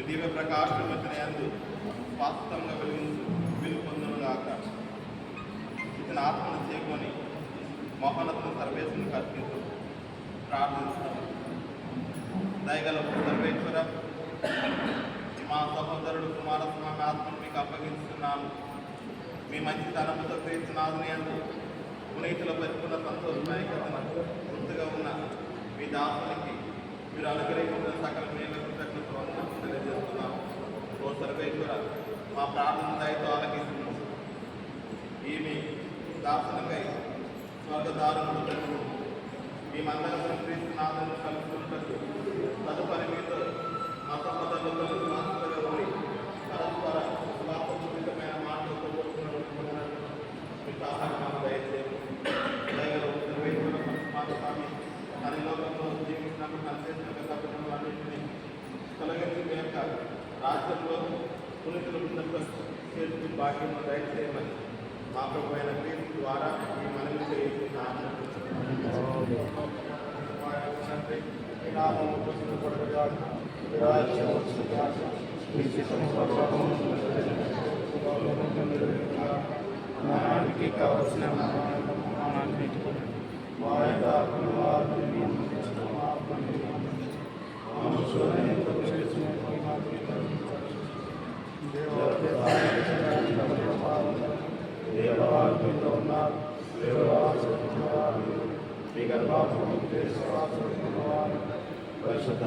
దివ్య ప్రకాశం వచ్చిన యందు వాస్తవంగా వెలుగు పొందునుగాక. ఇతని ఆత్మను చేకొని మోహనత్ను సర్వేశ్వరుని కల్పిస్తూ ప్రార్థిస్తాము. దయగల సర్వేశ్వర, మా సహోదరుడు కుమారస్వామి ఆత్మను మీకు అప్పగిస్తున్నాను. మీ మంచి తనముతో క్రీస్తునాథుని యందు పునీతుల పరిపూర్ణ సంతోషమైకతను గుర్తుగా ఉన్న మీ దాసునికి మీరు అనుగ్రహించిన సకల మేలు కృతజ్ఞతలను తెలియజేస్తున్నాము. ఓ సర్వేశ్వర, మా ప్రార్థన దయతో ఆలకిస్తున్నాము. ఈ మీ దాసునికై స్వర్గదారుడు తెలుగు మేమందరం క్రీస్తునాథుని కలుసుకుంటూ తదుపరి మీతో మా సహోదరులతో ఉండి పరస్పర స్వార్థపూరితమైన మాటలతో మీ సహాయం దయచేసి స్వామి మన లోకంలో జీవించినప్పుడు అంతేసిన తప్పులన్నింటినీ తొలగించి మీ యొక్క రాజ్యంలో పునీతుల బృందంలో చేర్చి భాగ్యం దయచేయమని మా ప్రభు అయిన క్రీస్తు ద్వారా ఈ మనవి చేస్తున్నాము. కావలసిన పరిశుద్ధ